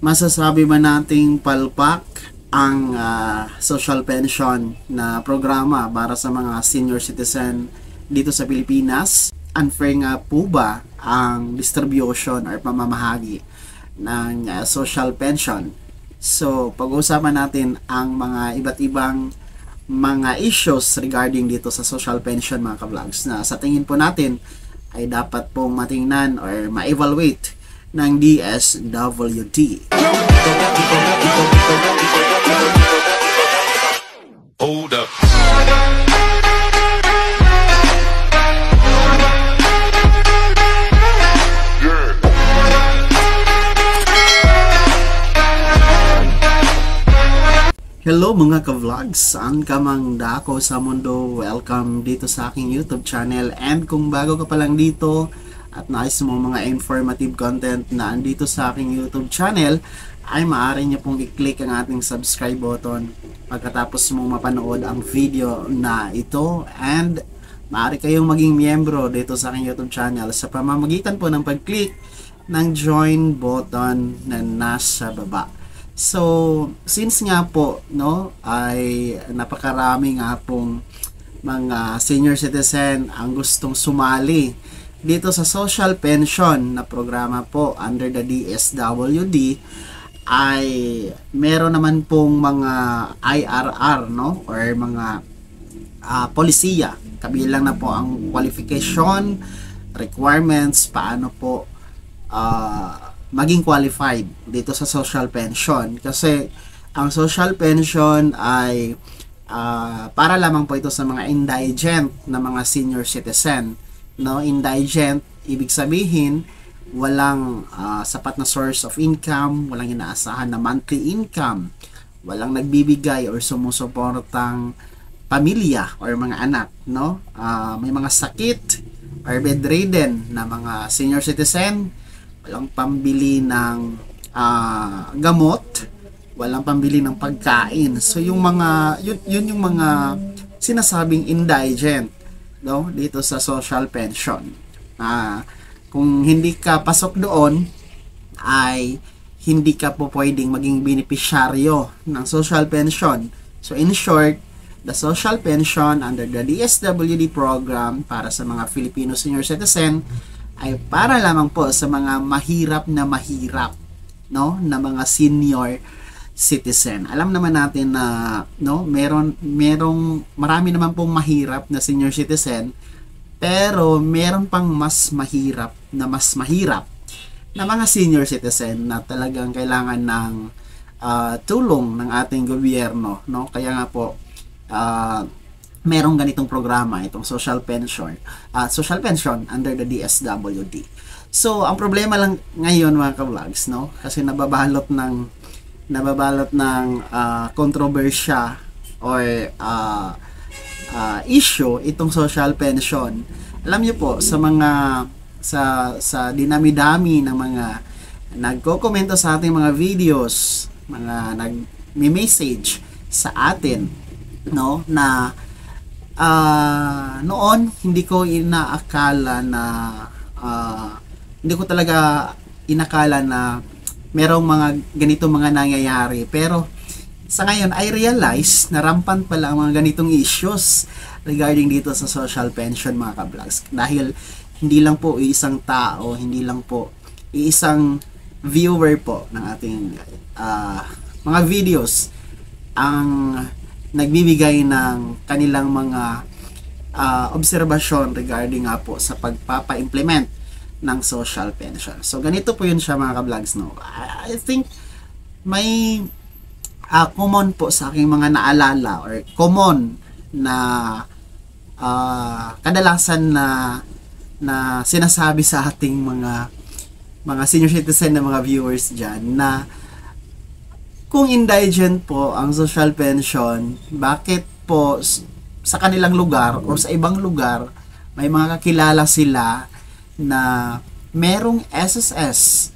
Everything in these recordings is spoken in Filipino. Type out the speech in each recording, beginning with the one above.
Masasabi ba nating palpak ang social pension na programa para sa mga senior citizen dito sa Pilipinas? Unfair nga po ba ang distribution or pamamahagi ng social pension? So, pag-uusapan natin ang mga iba't ibang mga issues regarding dito sa social pension, mga ka-vlogs, na sa tingin po natin ay dapat pong matingnan or ma-evaluate ng DSWD. Hold up. Hello mga ka-vlogs, saan ka mang dako sa mundo, welcome dito sa aking YouTube channel. And kung bago ka pa lang dito at nais mo mga informative content na andito sa aking YouTube channel, ay maaari nyo pong i-click ang ating subscribe button pagkatapos mo mapanood ang video na ito. And maaari kayong maging miyembro dito sa aking YouTube channel sa pamamagitan po ng pag-click ng join button na nasa baba. So, since nga po, no, ay napakarami nga pong mga senior citizen ang gustong sumali dito sa social pension na programa po under the DSWD, ay meron naman pong mga IRR, no, or mga polisiya. Kabilang na po ang qualification, requirements, paano po maging qualified dito sa social pension. Kasi ang social pension ay para lamang po ito sa mga indigent na mga senior citizen, no? Indigent, ibig sabihin walang sapat na source of income, walang inaasahan na monthly income, walang nagbibigay or sumusuportang pamilya or mga anak, no? May mga sakit or bedridden na mga senior citizen, walang pambili ng gamot, walang pambili ng pagkain. So yung mga yun yung mga sinasabing indigent, no, dito sa social pension. Kung hindi ka pasok doon, ay hindi ka po pwedeng maging beneficiaryo ng social pension. So in short, the social pension under the DSWD program para sa mga Filipino senior citizen ay para lamang po sa mga mahirap, no, na mga senior citizen. Alam naman natin na, no, merong marami naman pong mahirap na senior citizen, pero meron pang mas mahirap na mga senior citizen na talagang kailangan ng tulong ng ating gobyerno, no? Kaya nga po merong ganitong programa, itong social pension under the DSWD. So ang problema lang ngayon, mga ka-vlogs, no, kasi nababalot ng kontrobersya or issue itong social pension. Alam niyo po, sa mga sa dinami-dami ng mga nagko-komento sa ating mga videos, mga nagme-message sa atin, no, na noon hindi ko talaga inakala na merong mga ganitong mga nangyayari, pero sa ngayon I realize na rampant pala ang mga ganitong issues regarding dito sa social pension, mga ka-vlogs, dahil hindi lang po isang tao, hindi lang po isang viewer po ng ating mga videos ang nagbibigay ng kanilang mga obserbasyon regarding nga po sa pagpapa-implement ng social pension. So ganito po yun siya, mga ka-vlogs, no. I think may common po sa aking mga naalala or common na kadalasan na sinasabi sa ating mga senior citizen na mga viewers dyan, na kung indigent po ang social pension, bakit po sa kanilang lugar o sa ibang lugar may mga kakilala sila na merong SSS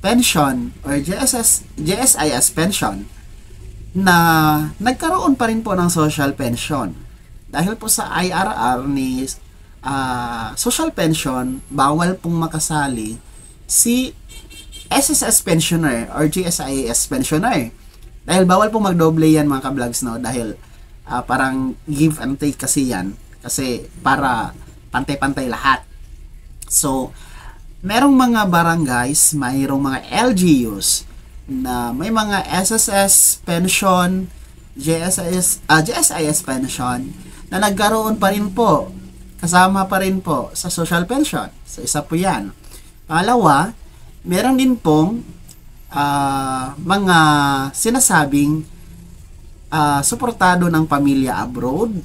pension or GSIS pension na nagkaroon pa rin po ng social pension. Dahil po sa IRR ni social pension, bawal pong makasali si SSS pensioner or GSIS pensioner. Dahil bawal po magdoble yan mga ka-vlogs, no? Dahil parang give and take kasi yan. Kasi para pantay-pantay lahat. So, merong mga barangays, mayroong mga LGUs na may mga SSS pension, GSIS pension na nagkaroon pa rin po, kasama pa rin po sa social pension. So, isa po yan. Pangalawa, meron din pong mga sinasabing suportado ng pamilya abroad,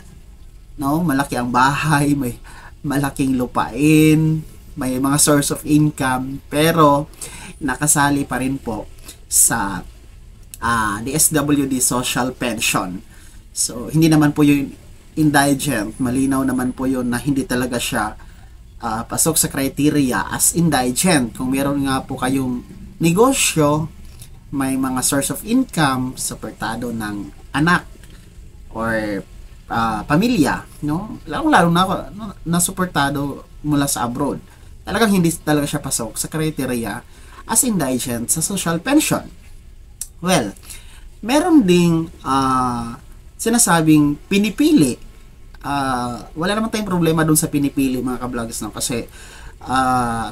no? Malaki ang bahay, may malaking lupain, may mga source of income, pero nakasali pa rin po sa DSWD social pension. So, hindi naman po yung indigent, malinaw naman po yun na hindi talaga siya pasok sa criteria as indigent. Kung meron nga po kayong negosyo, may mga source of income, suportado ng anak or pamilya, no? Lalo na suportado mula sa abroad. Talagang hindi talaga siya pasok sa criteria as indigent sa social pension. Well, meron ding sinasabing pinipili. Wala naman tayong problema dun sa pinipili mga ka-vlogs, no? Kasi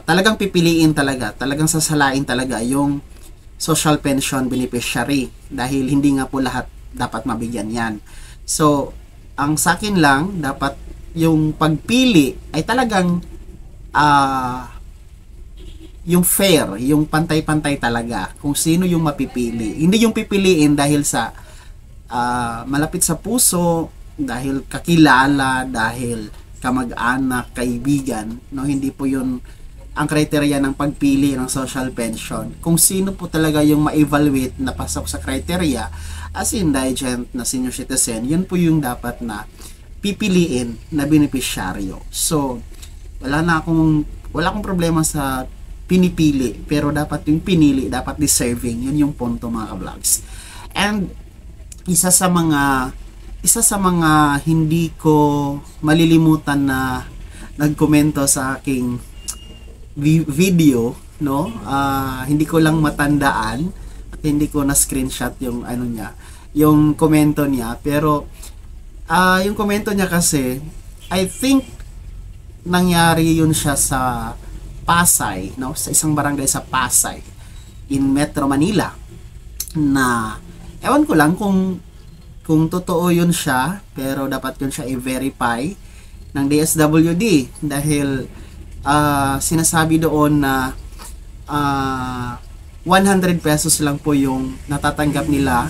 talagang pipiliin talaga, talagang sasalain talaga yung social pension beneficiary dahil hindi nga po lahat dapat mabigyan yan. So, ang sa akin lang, dapat yung pagpili ay talagang yung fair, yung pantay-pantay talaga kung sino yung mapipili. Hindi yung pipiliin dahil sa malapit sa puso, dahil kakilala, dahil kamag-anak, kaibigan, no? Hindi po yun ang kriteriya ng pagpili ng social pension. Kung sino po talaga yung ma-evaluate na pasok sa kriteriya as indigent na senior citizen, yun po yung dapat na pipiliin na beneficiaryo. So, wala akong problema sa pinipili, pero dapat yung pinili, dapat deserving. Yun yung punto mga ka-vlogs. And isa sa mga hindi ko malilimutan na nagkomento sa aking video, no? Hindi ko lang matandaan at hindi ko na screenshot yung yung komento niya, pero yung komento niya kasi, I think nangyari yun siya sa Pasay, no? Sa isang barangay sa Pasay in Metro Manila, na ewan ko lang kung totoo yun siya, pero dapat yun siya i-verify ng DSWD dahil sinasabi doon na 100 pesos lang po yung natatanggap nila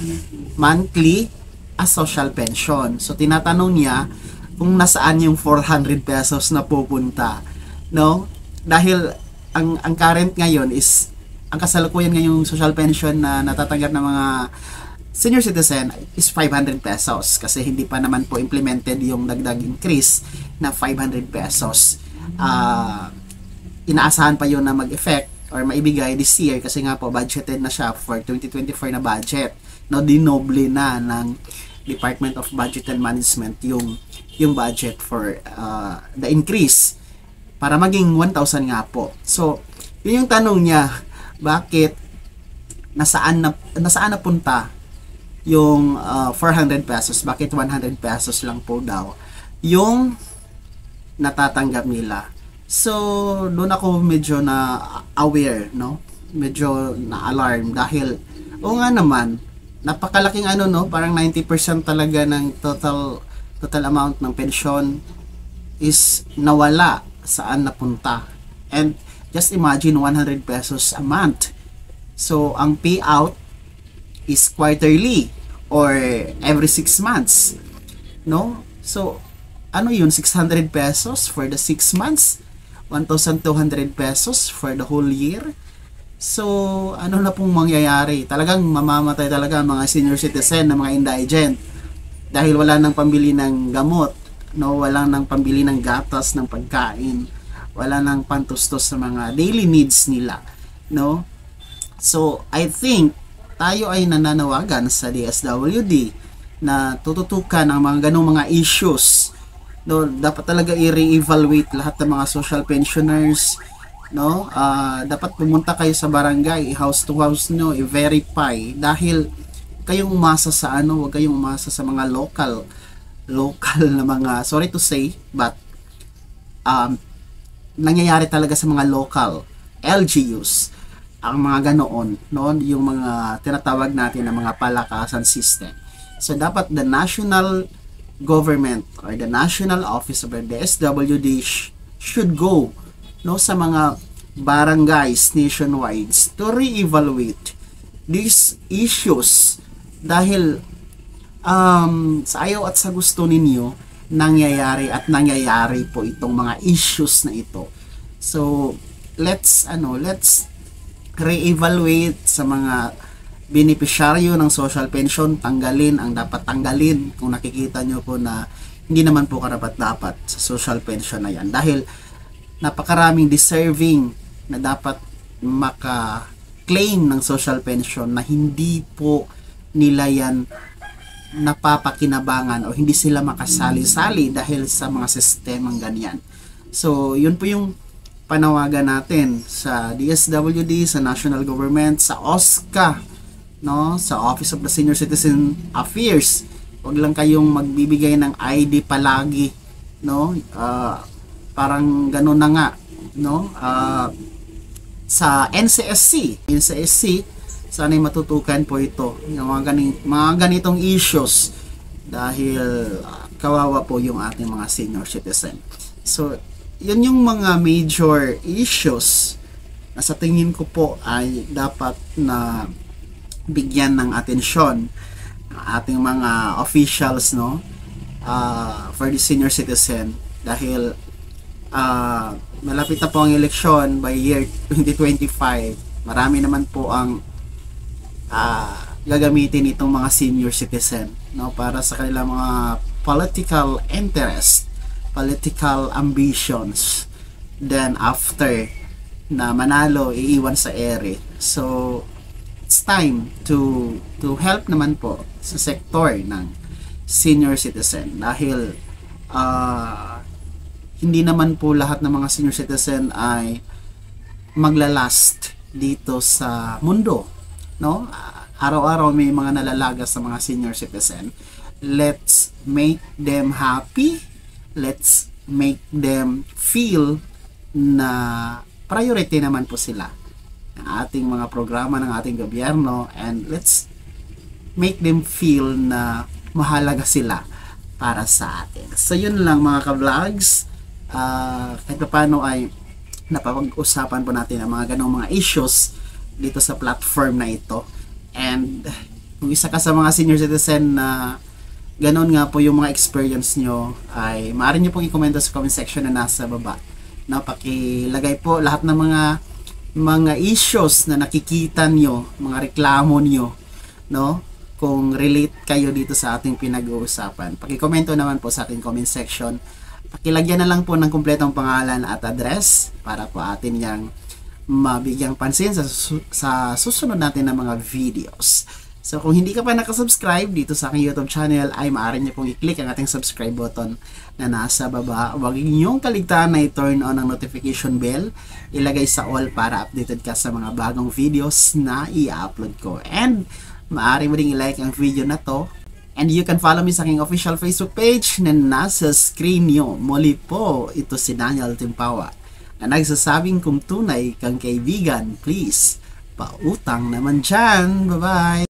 monthly as social pension. So tinatanong niya kung nasaan yung 400 pesos na pupunta, no? Dahil ang current ngayon is, ang kasalukuyan ngayong social pension na natatanggap ng mga senior citizen is 500 pesos kasi hindi pa naman po implemented yung dagdag increase na 500 pesos. Inaasahan pa yun na mag-effect or maibigay this year kasi nga po budgeted na siya for 2024 na budget. No, dinoble na ng Department of Budget and Management yung budget for the increase para maging 1,000 nga po. So, yun yung tanong niya, bakit nasaan na punta yung 400 pesos, bakit 100 pesos lang po daw yung natatanggap nila. So, doon ako medyo na aware, no? Medyo na alarm dahil nga naman, napakalaking no? Parang 90% talaga ng total amount ng pensyon is nawala, saan napunta. And just imagine 100 pesos a month. So, ang payout is quarterly or every 6 months, no? So, ano yun, 600 pesos for the 6 months, 1,200 pesos for the whole year. So, ano na pong mangyayari? Talagang mamamatay talaga ang mga senior citizen na mga indigent dahil wala nang pambili ng gamot, no? Wala nang pambili ng gatas, ng pagkain, wala nang pantustos sa mga daily needs nila, no? So, I think tayo ay nananawagan sa DSWD na tututukan ang mga ganong mga issues. No, dapat talaga i-re-evaluate lahat ng mga social pensioners no? Dapat pumunta kayo sa barangay, house to house nyo, i-verify dahil kayong umasa sa ano, huwag kayong umasa sa mga local na mga, sorry to say, but nangyayari talaga sa mga local LGUs ang mga ganoon, no? Yung mga tinatawag natin na mga palakasan system. So dapat the national government or the national office of the DSWD should go, no, sa mga barangays nationwide to re-evaluate these issues dahil sa ayaw at sa gusto ninyo nangyayari po itong mga issues na ito. So let's re-evaluate sa mga beneficiaryo ng social pension, tanggalin ang dapat tanggalin kung nakikita nyo po na hindi naman po karapat-dapat sa social pension na yan dahil napakaraming deserving na dapat maka-claim ng social pension na hindi po nila yan napapakinabangan o hindi sila makasali-sali dahil sa mga sistemang ganyan. So yun po yung panawagan natin sa DSWD, sa national government, sa OSCA, no, sa Office of the Senior Citizen Affairs. Huwag lang kayong magbibigay ng ID palagi, no? Parang gano'n na nga, no? Sa NCSC, sana'y matutukan po ito, yung mga ganitong issues dahil kawawa po yung ating mga senior citizen. So yun yung mga major issues na sa tingin ko po ay dapat na bigyan ng atensyon ang ating mga officials, no, for the senior citizen dahil malapit na po ang eleksyon by year 2025. Marami naman po ang gagamitin itong mga senior citizen, no, para sa kanilang mga political interest, political ambitions. Then after na manalo, iiwan sa ere. So it's time to help naman po sa sektor ng senior citizen dahil hindi naman po lahat ng mga senior citizen ay maglalast dito sa mundo, no? Araw-araw may mga nalalaga sa mga senior citizen. Let's make them happy. Let's make them feel na priority naman po sila ng ating mga programa ng ating gobyerno, and let's make them feel na mahalaga sila para sa atin. So yun lang mga ka-vlogs, kahit paano ay napapag-usapan po natin ang mga ganong mga issues dito sa platform na ito. And kung isa ka sa mga senior citizen na ganon nga po yung mga experience nyo, ay maaari nyo pong i-comment sa comment section na nasa baba. No, pakilagay po lahat ng mga issues na nakikita nyo, mga reklamo nyo, no? Kung relate kayo dito sa ating pinag-uusapan. Paki-komento naman po sa ating comment section. Pakilagyan na lang po ng kumpletong pangalan at address para po atin yang mabigyang pansin sa susunod natin ng mga videos. So kung hindi ka pa nakasubscribe dito sa aking YouTube channel, ay maaari niyo pong i-click ang ating subscribe button na nasa baba. Huwag niyong kaligtaan na i-turn on ang notification bell. Ilagay sa all para updated ka sa mga bagong videos na i-upload ko. And maaari mo ring i-like ang video na to. And you can follow me sa aking official Facebook page na nasa screen niyo. Muli po, ito si Daniel Timpawa na nagsasabing kung tunay kang kaibigan, please, pautang naman dyan. Bye-bye!